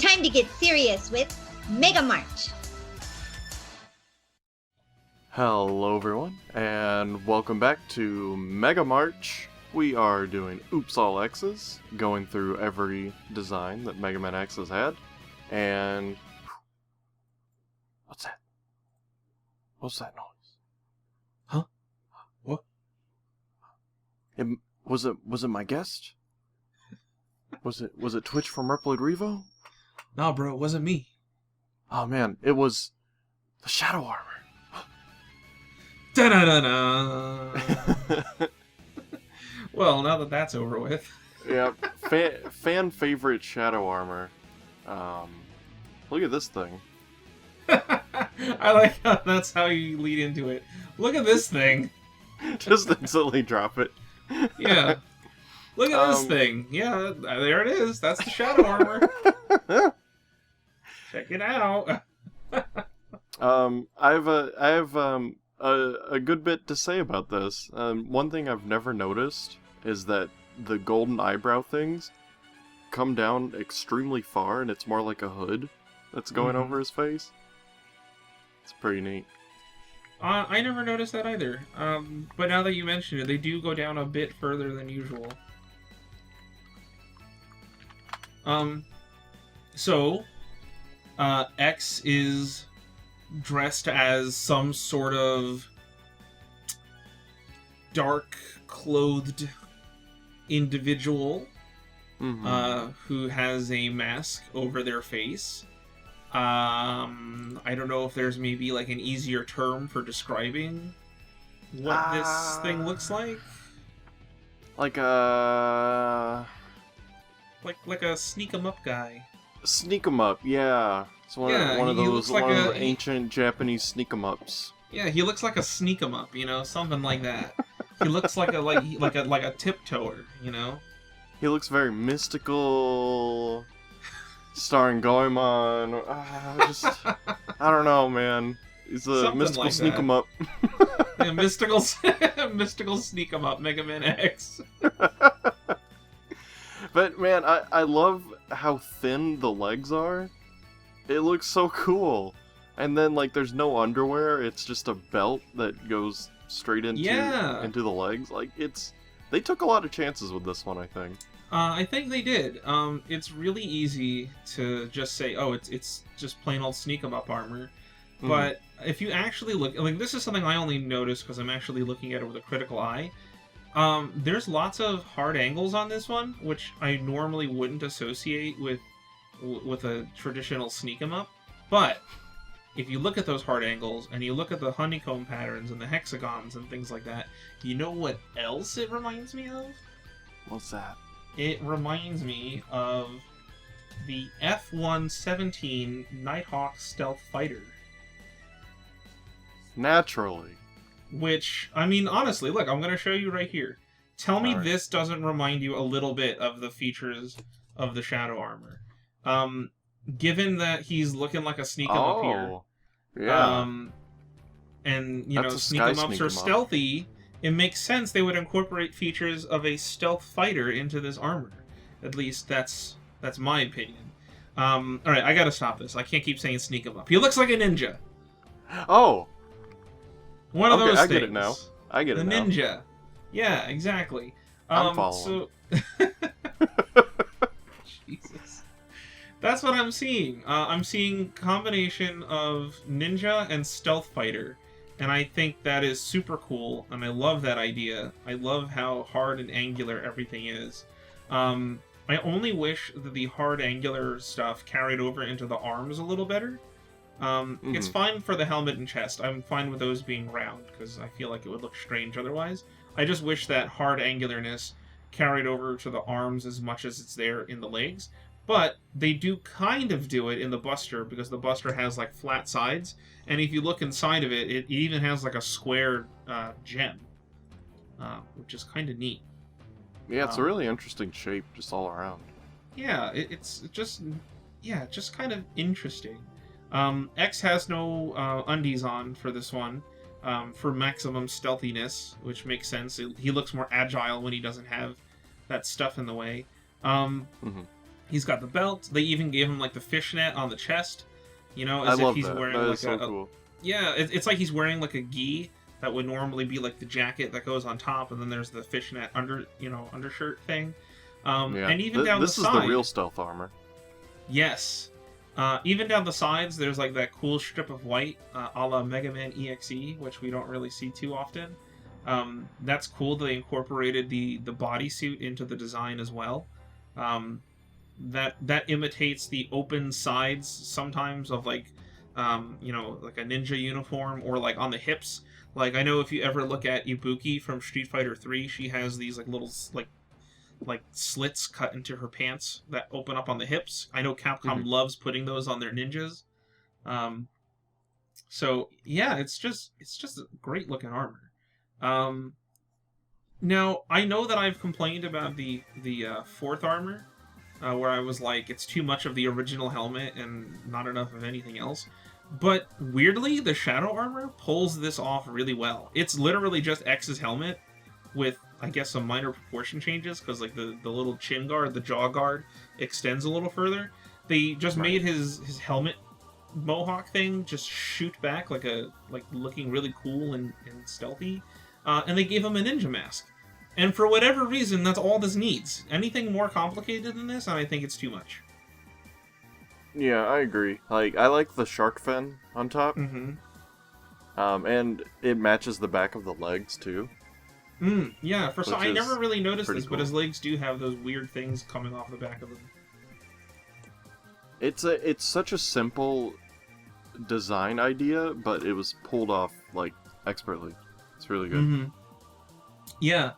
Time to get serious with Mega March. Hello everyone, and welcome back to Mega March. We are doing Oops All X's, going through every design that Mega Man X has had, and... What's that? What's that noise? Huh? What? Was it my guest? Was it Twitch from ReVO? No, bro, it wasn't me. Oh man, it was the Shadow Armor. Da-da-da-da. Well, now that that's over with. Yeah, fan favorite Shadow Armor. Look at this thing. I like how that's how you lead into it. Look at this thing. Just instantly drop it. Yeah. Look at this thing. Yeah, there it is. That's the Shadow Armor. Check it out. I have a good bit to say about this. One thing I've never noticed is that the golden eyebrow things come down extremely far, and it's more like a hood that's going over his face. It's pretty neat. I never noticed that either. But now that you mention it, they do go down a bit further than usual. So, X is dressed as some sort of dark-clothed individual who has a mask over their face. I don't know if there's maybe like an easier term for describing what this thing looks like. Like a... Like a sneak 'em up guy. Sneak 'em up, yeah. It's one of those ancient Japanese sneak 'em ups. Yeah, he looks like a sneak 'em up, something like that. He looks like a tiptoer, He looks very mystical, starring Goemon. I don't know, man. He's a Something mystical like sneak that. 'em up. Yeah, mystical sneak 'em up, Mega Man X. But man, I love how thin the legs are. It looks so cool. And then like there's no underwear, it's just a belt that goes straight into the legs. Like they took a lot of chances with this one, I think. I think they did. It's really easy to just say, oh, it's just plain old sneak 'em up armor. But if you actually look, like this is something I only noticed because I'm actually looking at it with a critical eye. There's lots of hard angles on this one, which I normally wouldn't associate with a traditional sneak 'em up. But if you look at those hard angles and you look at the honeycomb patterns and the hexagons and things like that, you know what else it reminds me of? What's that? It reminds me of the F-117 Nighthawk Stealth Fighter. Naturally. Which, I mean, honestly, look, I'm going to show you right here. Tell me Alright. this doesn't remind you a little bit of the features of the Shadow Armor. Given that he's looking like a sneak 'em up here. Yeah. And, That's a sneak sky 'em ups sneak are 'em up. stealthy, it makes sense they would incorporate features of a stealth fighter into this armor. At least that's my opinion. Alright, I gotta stop this. I can't keep saying sneak 'em up. He looks like a ninja. Oh! One of those I things. get it now. I get The it now. ninja. Yeah, exactly. I'm following. Jesus. That's what I'm seeing. I'm seeing combination of ninja and stealth fighter. And I think that is super cool, and I love that idea. I love how hard and angular everything is. I only wish that the hard angular stuff carried over into the arms a little better. It's fine for the helmet and chest. I'm fine with those being round, because I feel like it would look strange otherwise. I just wish that hard angularness carried over to the arms as much as it's there in the legs. But they do kind of do it in the Buster, because the Buster has like flat sides, and if you look inside of it, it even has like a square gem, which is kind of neat. Yeah, it's a really interesting shape just all around. Yeah, it's just kind of interesting. X has no undies on for this one, for maximum stealthiness, which makes sense. He looks more agile when he doesn't have that stuff in the way. He's got the belt. They even gave him like the fishnet on the chest, you know, I as if love he's that. wearing That like is so cool. yeah, it's like he's wearing like a gi that would normally be like the jacket that goes on top, and then there's the fishnet undershirt thing. Yeah. And even down this the is side, the real stealth armor. yes. Even down the sides, there's like that cool strip of white, a la Mega Man EXE, which we don't really see too often. That's cool. They incorporated the bodysuit into the design as well. That imitates the open sides sometimes of like, like a ninja uniform, or like on the hips. Like, I know if you ever look at Ibuki from Street Fighter 3, she has these like little like slits cut into her pants that open up on the hips. I know Capcom loves putting those on their ninjas. So yeah, it's just a great looking armor. Now I know that I've complained about the fourth armor, where I was like, it's too much of the original helmet and not enough of anything else. But weirdly, the shadow armor pulls this off really well. It's literally just X's helmet with, I guess, some minor proportion changes, because like the little chin guard, the jaw guard extends a little further. They just made his helmet mohawk thing just shoot back like looking really cool and stealthy, and they gave him a ninja mask. And for whatever reason, that's all this needs. Anything more complicated than this, and I think it's too much. Yeah, I agree. Like, I like the shark fin on top. And it matches the back of the legs too. Yeah, I never really noticed this, cool. but his legs do have those weird things coming off the back of them. It's such a simple design idea, but it was pulled off like expertly. It's really good. Yeah,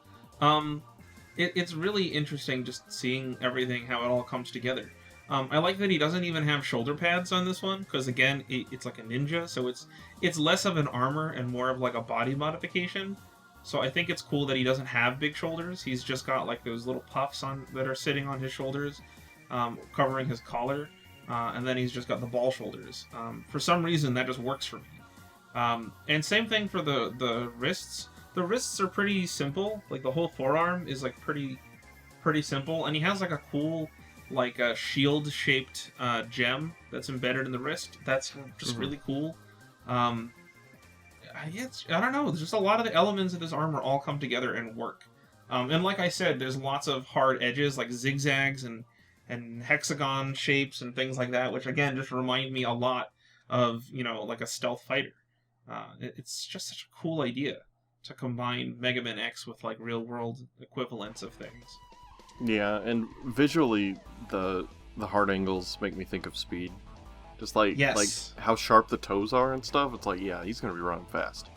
it's really interesting just seeing everything, how it all comes together. I like that he doesn't even have shoulder pads on this one, because again, it's like a ninja, so it's less of an armor and more of like a body modification. So I think it's cool that he doesn't have big shoulders. He's just got like those little puffs that are sitting on his shoulders, covering his collar, and then he's just got the ball shoulders. For some reason, that just works for me. And same thing for the wrists. The wrists are pretty simple. Like the whole forearm is like pretty simple, and he has like a cool like a shield-shaped gem that's embedded in the wrist. That's just really cool. I don't know. There's just a lot of the elements of this armor all come together and work. And like I said, there's lots of hard edges, like zigzags and hexagon shapes and things like that, which again just remind me a lot of, like a stealth fighter. It's just such a cool idea to combine Mega Man X with like real-world equivalents of things. Yeah, and visually, the hard angles make me think of Speed. Just like how sharp the toes are and stuff. It's like, yeah, he's gonna be running fast.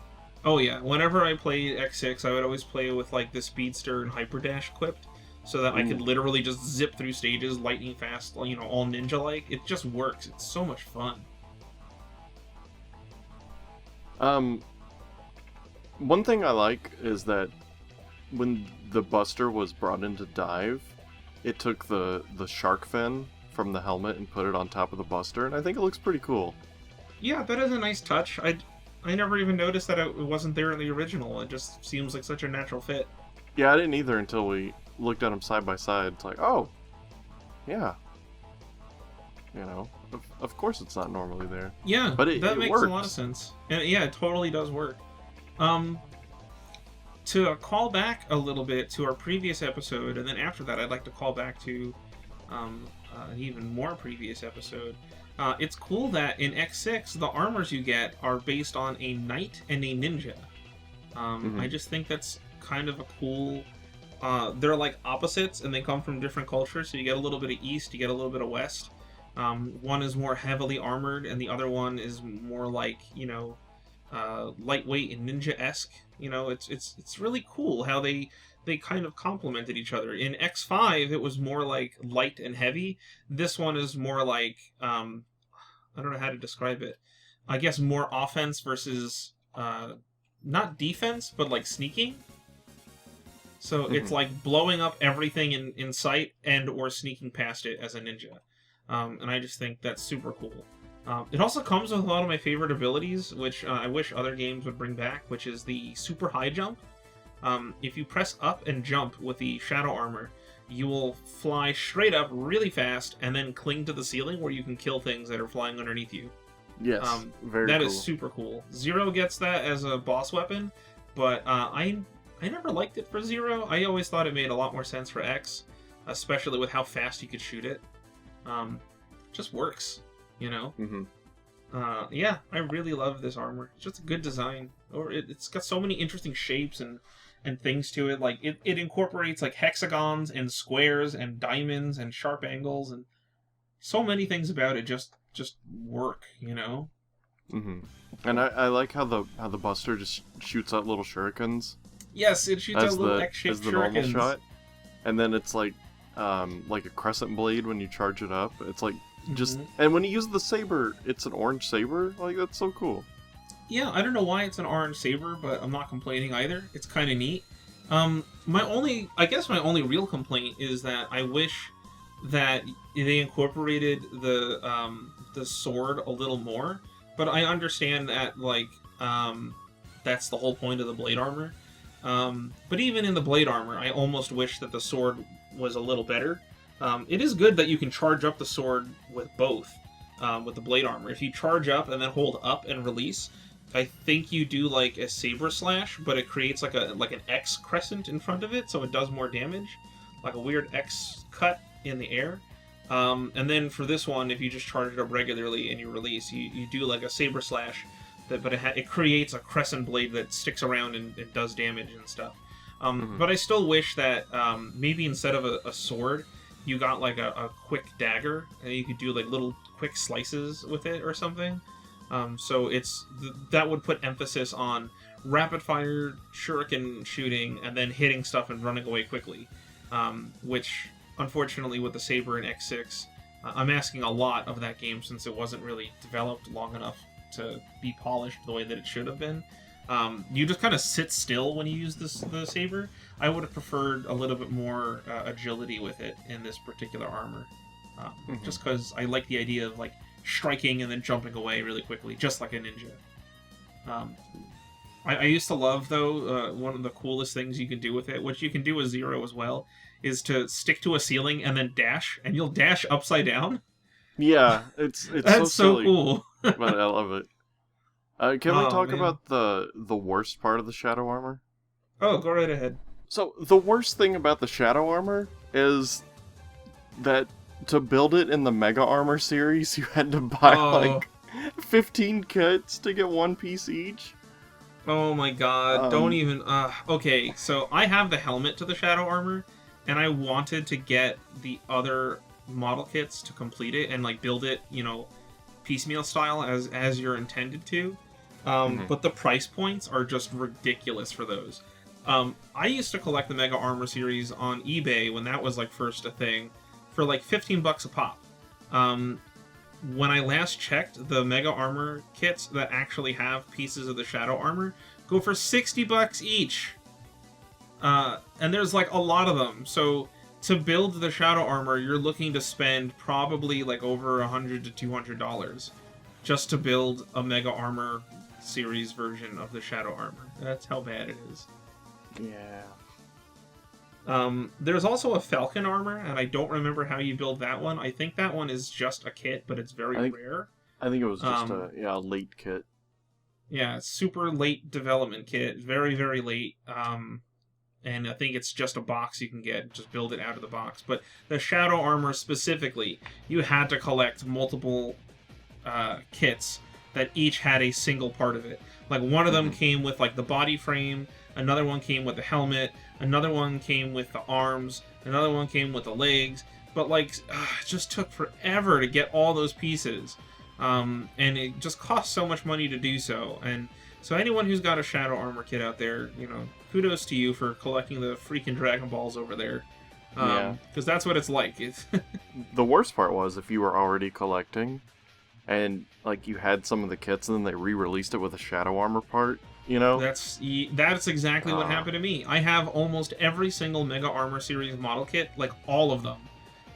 Oh yeah, whenever I played X6, I would always play with like the Speedster and Hyper Dash equipped, so that I could literally just zip through stages lightning fast, all ninja-like. It just works. It's so much fun. One thing I like is that when the Buster was brought in to dive, it took the shark fin from the helmet and put it on top of the Buster, and I think it looks pretty cool. Yeah, that is a nice touch. I never even noticed that it wasn't there in the original. It just seems like such a natural fit. Yeah, I didn't either until we looked at them side by side. It's like, oh, yeah. Of course it's not normally there. Yeah, but that makes works. a lot of sense. And yeah, it totally does work. To call back a little bit to our previous episode, and then after that I'd like to call back to an even more previous episode. It's cool that in X6, the armors you get are based on a knight and a ninja. I just think that's kind of a cool... they're like opposites, and they come from different cultures, so you get a little bit of East, you get a little bit of West. One is more heavily armored, and the other one is more like, lightweight and ninja-esque. It's really cool how they kind of complemented each other. In X5, it was more like light and heavy. This one is more like, I don't know how to describe it. I guess more offense versus, not defense, but like sneaking. So it's like blowing up everything in sight and or sneaking past it as a ninja. And I just think that's super cool. It also comes with a lot of my favorite abilities, which I wish other games would bring back, which is the super high jump. If you press up and jump with the shadow armor, you will fly straight up really fast and then cling to the ceiling where you can kill things that are flying underneath you. Yes, very That cool. is super cool. Zero gets that as a boss weapon, but I never liked it for Zero. I always thought it made a lot more sense for X, especially with how fast you could shoot it. Just works, you know? Yeah, I really love this armor. It's just a good design. Or it's got so many interesting shapes and things to it. Like, it incorporates, like, hexagons and squares and diamonds and sharp angles, and so many things about it just work, you know? And I like how the Buster just shoots out little shurikens. Yes, it shoots out little X-shaped as the normal shurikens. shot. And then it's like a crescent blade when you charge it up. It's like just and when you use the saber, it's an orange saber. Like, that's so cool. Yeah, I don't know why it's an orange saber, but I'm not complaining either. It's kind of neat. My only real complaint is that I wish that they incorporated the sword a little more. But I understand that, like, that's the whole point of the blade armor. But even in the blade armor, I almost wish that the sword was a little better. It is good that you can charge up the sword with both, with the blade armor. If you charge up and then hold up and release, I think you do like a saber slash, but it creates like an X crescent in front of it, so it does more damage, like a weird X cut in the air. And then for this one, if you just charge it up regularly and you release, you do like a saber slash, but it creates a crescent blade that sticks around and does damage and stuff. But I still wish that maybe instead of a sword, you got like a quick dagger, and you could do like little quick slices with it or something. So that would put emphasis on rapid fire shuriken shooting and then hitting stuff and running away quickly, which unfortunately with the Saber and X6, I'm asking a lot of that game since it wasn't really developed long enough to be polished the way that it should have been. You just kind of sit still when you use the Saber. I would have preferred a little bit more agility with it in this particular armor. Just because I like the idea of like striking and then jumping away really quickly, just like a ninja. I used to love, though, one of the coolest things you can do with it, which you can do with Zero as well, is to stick to a ceiling and then dash, and you'll dash upside down. Yeah, it's That's so silly, cool. but I love it. Can we talk about the worst part of the Shadow Armor? Oh, go right ahead. So, the worst thing about the Shadow Armor is that to build it in the Mega Armor series, you had to buy, like, 15 kits to get one piece each. Oh my god, don't even... okay, so I have the helmet to the Shadow Armor, and I wanted to get the other model kits to complete it and, like, build it, you know, piecemeal style as you're intended to. But the price points are just ridiculous for those. I used to collect the Mega Armor series on eBay when that was, like, first a thing, for like $15 a pop. When I last checked, the Mega Armor kits that actually have pieces of the Shadow Armor go for $60 each. And there's like a lot of them. So to build the Shadow Armor, you're looking to spend probably like over $100 to $200 just to build a Mega Armor series version of the Shadow Armor. That's how bad it is. Yeah. There's also a Falcon armor, and I don't remember how you build that one. I think that one is just a kit, but it's very rare. I think it was just a late kit. Yeah, super late development kit, very, very late. And I think it's just a box you can get, just build it out of the box. But the Shadow Armor specifically, you had to collect multiple kits that each had a single part of it. Like, one of them came with, like, the body frame, another one came with the helmet, another one came with the arms, another one came with the legs, but, like, it just took forever to get all those pieces. And it just cost so much money to do so. And so anyone who's got a Shadow Armor kit out there, you know, kudos to you for collecting the freaking Dragon Balls over there. Because that's what it's like. The worst part was if you were already collecting, and, like, you had some of the kits, and then they re-released it with a Shadow Armor part, you know? That's exactly what happened to me. I have almost every single Mega Armor series model kit, like all of them.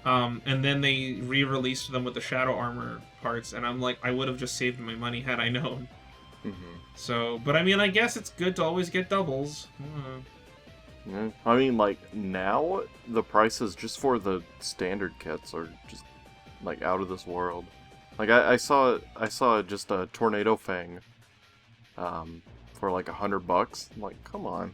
And then they re-released them with the Shadow Armor parts, and I'm like, I would have just saved my money had I known. So, but I mean, I guess it's good to always get doubles. Yeah. I mean, like, now, the prices just for the standard kits are just, like, out of this world. Like, I saw just a Tornado Fang, for like $100. I'm like, come on.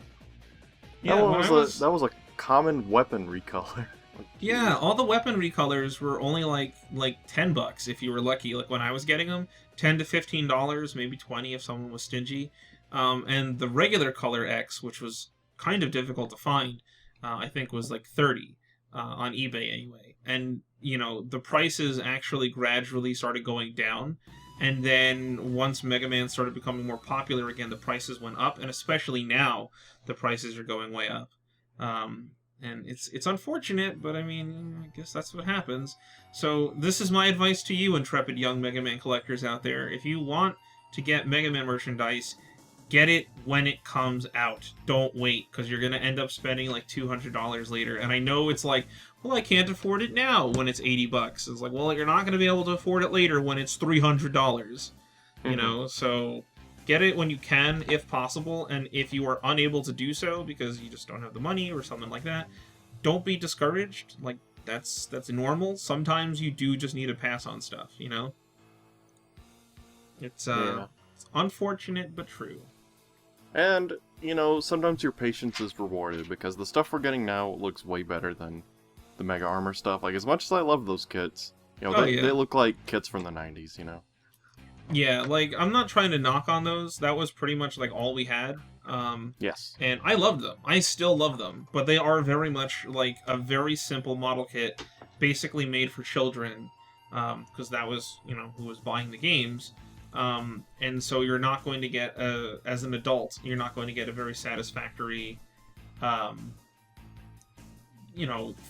Yeah, That was a common weapon recolor. Like, yeah, geez. all the weapon recolors were only like $10 if you were lucky. Like when I was getting them, $10 to $15, maybe 20 if someone was stingy. And the regular color X, which was kind of difficult to find, I think was like 30 on eBay anyway. And the prices actually gradually started going down. And then once Mega Man started becoming more popular again, the prices went up, and especially now, the prices are going way up. And it's unfortunate, but I mean, I guess that's what happens. So this is my advice to you, intrepid young Mega Man collectors out there. If you want to get Mega Man merchandise, get it when it comes out. Don't wait, because you're going to end up spending like $200 later. And I know it's like, well, I can't afford it now when it's $80. It's like, well, you're not going to be able to afford it later when it's $300. So get it when you can, if possible, and if you are unable to do so because you just don't have the money or something like that, don't be discouraged. Like, that's normal. Sometimes you do just need to pass on stuff, It's unfortunate, but true. And, sometimes your patience is rewarded, because the stuff we're getting now looks way better than the Mega Armor stuff. Like, as much as I love those kits, they look like kits from the 90s, Yeah, like, I'm not trying to knock on those. That was pretty much, like, all we had. Yes. And I loved them. I still love them. But they are very much, like, a very simple model kit, basically made for children, because that was, who was buying the games. And so you're not going to get, as an adult, you're not going to get a very satisfactory,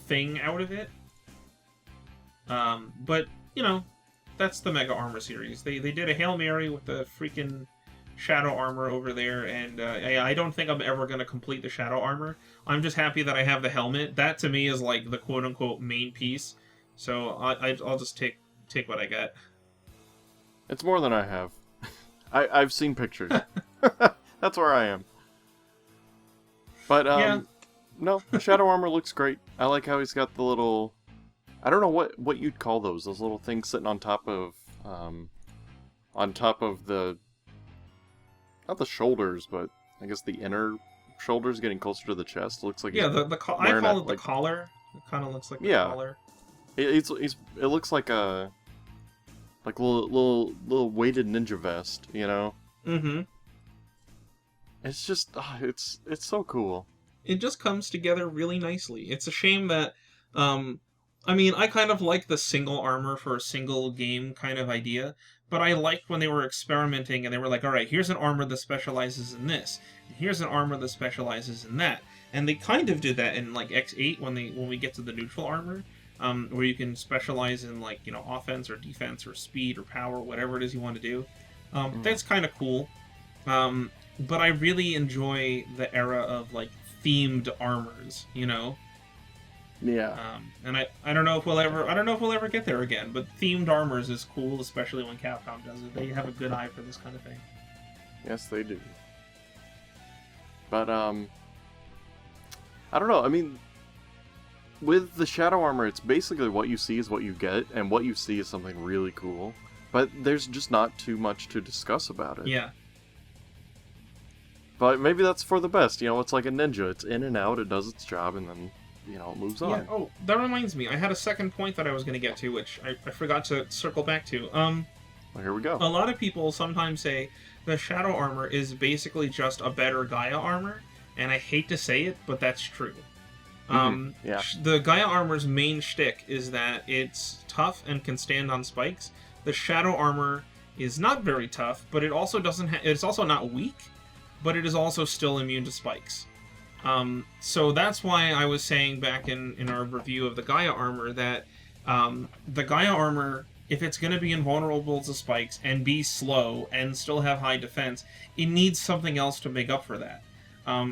thing out of it. But, that's the Mega Armor series. They did a Hail Mary with the freaking Shadow Armor over there, and I don't think I'm ever going to complete the Shadow Armor. I'm just happy that I have the helmet. That, to me, is like the quote-unquote main piece. So I'll just take what I get. It's more than I have. I've seen pictures. That's where I am. But, no, the Shadow Armor looks great. I like how he's got the little... I don't know what you'd call those little things sitting on top of the... Not the shoulders, but I guess the inner shoulders getting closer to the chest. Looks like I call it the collar. It kind of looks like the collar. It looks like a... Like little weighted ninja vest, Mm-hmm. It's just, it's so cool. It just comes together really nicely. It's a shame that, I kind of like the single armor for a single game kind of idea, but I liked when they were experimenting and they were like, all right, here's an armor that specializes in this, and here's an armor that specializes in that. And they kind of did that in like X8 when we get to the neutral armor. Where you can specialize in, like, offense or defense or speed or power, whatever it is you want to do. That's kind of cool. But I really enjoy the era of, like, themed armors, Yeah. And I don't know if we'll ever get there again, but themed armors is cool, especially when Capcom does it. They have a good eye for this kind of thing. Yes, they do. But, I don't know, I mean... With the Shadow Armor, it's basically what you see is what you get, and what you see is something really cool. But there's just not too much to discuss about it. Yeah. But maybe that's for the best, it's like a ninja. It's in and out, it does its job, and then, it moves on. Yeah. Oh, that reminds me, I had a second point that I was going to get to, which I forgot to circle back to. Well, here we go. A lot of people sometimes say the Shadow Armor is basically just a better Gaia Armor, and I hate to say it, but that's true. Yeah. The Gaia Armor's main shtick is that it's tough and can stand on spikes. The Shadow Armor is not very tough, but it also doesn't. It's also not weak, but it is also still immune to spikes. So that's why I was saying back in our review of the Gaia Armor that the Gaia Armor, if it's going to be invulnerable to spikes and be slow and still have high defense, it needs something else to make up for that.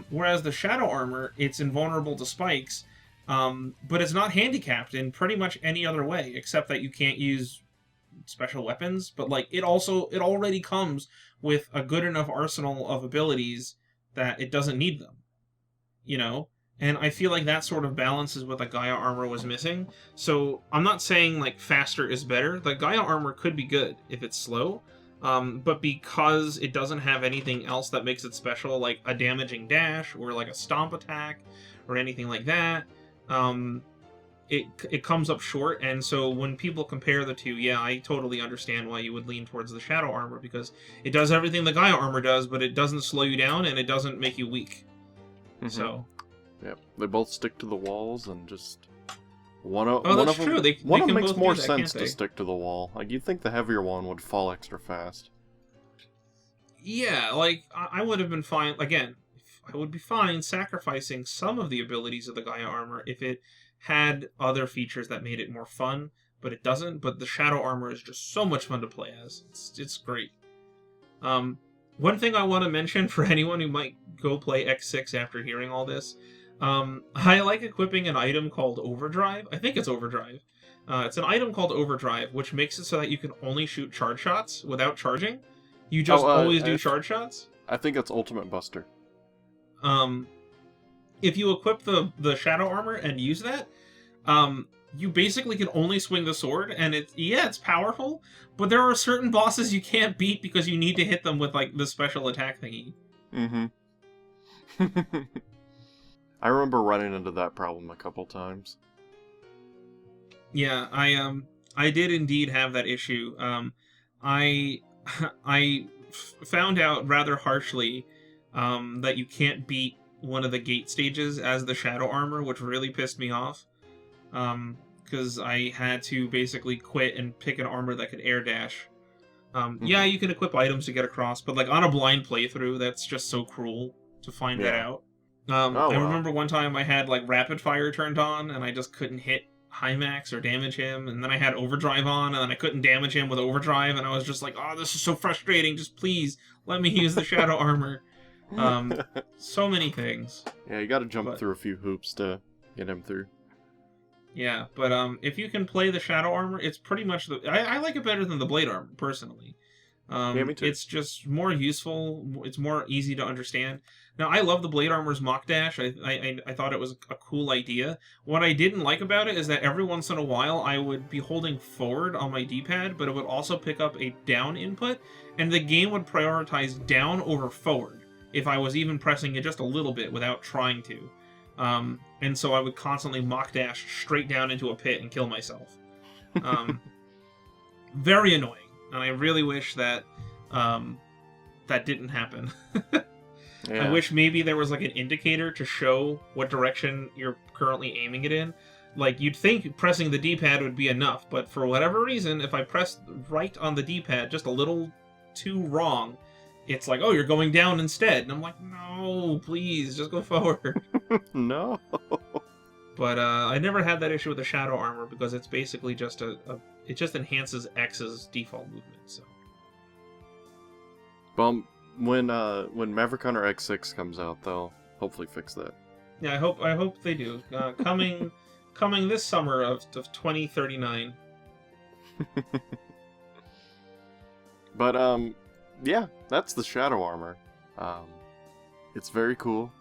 Whereas the Shadow Armor, it's invulnerable to spikes, but it's not handicapped in pretty much any other way, except that you can't use special weapons. But like it already comes with a good enough arsenal of abilities that it doesn't need them. And I feel like that sort of balances what the Gaia armor was missing. So I'm not saying like faster is better. The Gaia armor could be good if it's slow, but because it doesn't have anything else that makes it special, like a damaging dash or like a stomp attack or anything like that, it comes up short. And so when people compare the two, yeah, I totally understand why you would lean towards the Shadow armor, because it does everything the Gaia armor does, but it doesn't slow you down and it doesn't make you weak. So. Yep, they both stick to the walls, and just one of that's them, true. They one of can them makes both more do that, sense can't to they? stick to the wall. Like, you'd think the heavier one would fall extra fast. Yeah, like, I would have been fine, again, I would be fine sacrificing some of the abilities of the Gaia armor if it had other features that made it more fun, but it doesn't. But the Shadow armor is just so much fun to play as. It's great. One thing I want to mention for anyone who might go play X6 after hearing all this, I like equipping an item called Overdrive. I think it's Overdrive. It's an item called Overdrive, which makes it so that you can only shoot charge shots without charging. You just always do charge shots. I think it's Ultimate Buster. If you equip the Shadow armor and use that, you basically can only swing the sword, and it's powerful, but there are certain bosses you can't beat because you need to hit them with like the special attack thingy. Mm-hmm. I remember running into that problem a couple times. Yeah, I did indeed have that issue. I found out rather harshly that you can't beat one of the gate stages as the Shadow armor, which really pissed me off. Because I had to basically quit and pick an armor that could air dash. Yeah, you can equip items to get across, but like on a blind playthrough, that's just so cruel to find that out. I remember one time I had like rapid fire turned on, and I just couldn't hit Hymax or damage him, and then I had overdrive on, and then I couldn't damage him with overdrive, and I was just like, oh, this is so frustrating, just please let me use the Shadow armor. So many things. Yeah, you gotta jump through a few hoops to get him through. Yeah, but if you can play the Shadow armor, it's pretty much I like it better than the Blade armor, personally. Yeah, me too. It's just more useful. It's more easy to understand. Now, I love the Blade armor's mock dash. I thought it was a cool idea. What I didn't like about it is that every once in a while I would be holding forward on my D-pad, but it would also pick up a down input, and the game would prioritize down over forward if I was even pressing it just a little bit without trying to. And so I would constantly mock dash straight down into a pit and kill myself. Very annoying. And I really wish that that didn't happen. Yeah. I wish maybe there was like an indicator to show what direction you're currently aiming it in. Like, you'd think pressing the D-pad would be enough, but for whatever reason, if I press right on the D-pad just a little too wrong, it's like, oh, you're going down instead. And I'm like, no, please, just go forward. No. But I never had that issue with the Shadow armor, because it's basically just it just enhances X's default movement. So. Well, when Maverick Hunter X6 comes out, they'll hopefully fix that. Yeah, I hope they do. Coming this summer of 2039. But yeah, that's the Shadow armor. It's very cool.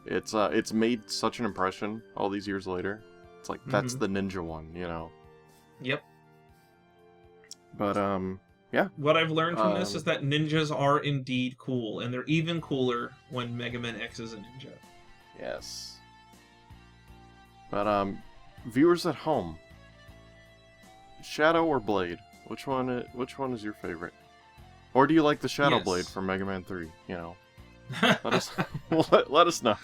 It's made such an impression all these years later. It's like, that's the ninja one, you know. Yep. But yeah. What I've learned from this is that ninjas are indeed cool, and they're even cooler when Mega Man X is a ninja. Yes. But viewers at home, Shadow or Blade? Which one is your favorite? Or do you like the Shadow Blade from Mega Man 3? You know. Let us let us know.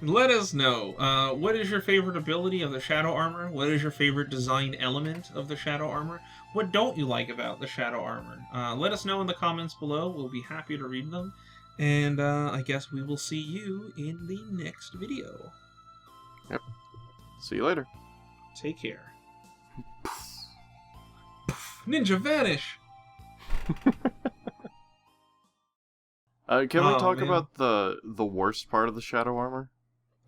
Let us know. What is your favorite ability of the Shadow armor? What is your favorite design element of the Shadow armor? What don't you like about the Shadow armor? Let us know in the comments below. We'll be happy to read them. And I guess we will see you in the next video. Yep. See you later. Take care. Ninja vanish! Can we talk about the worst part of the Shadow armor?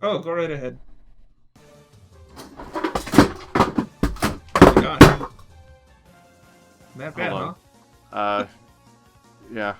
Oh, go right ahead. Oh my god. That bad, huh? Yeah.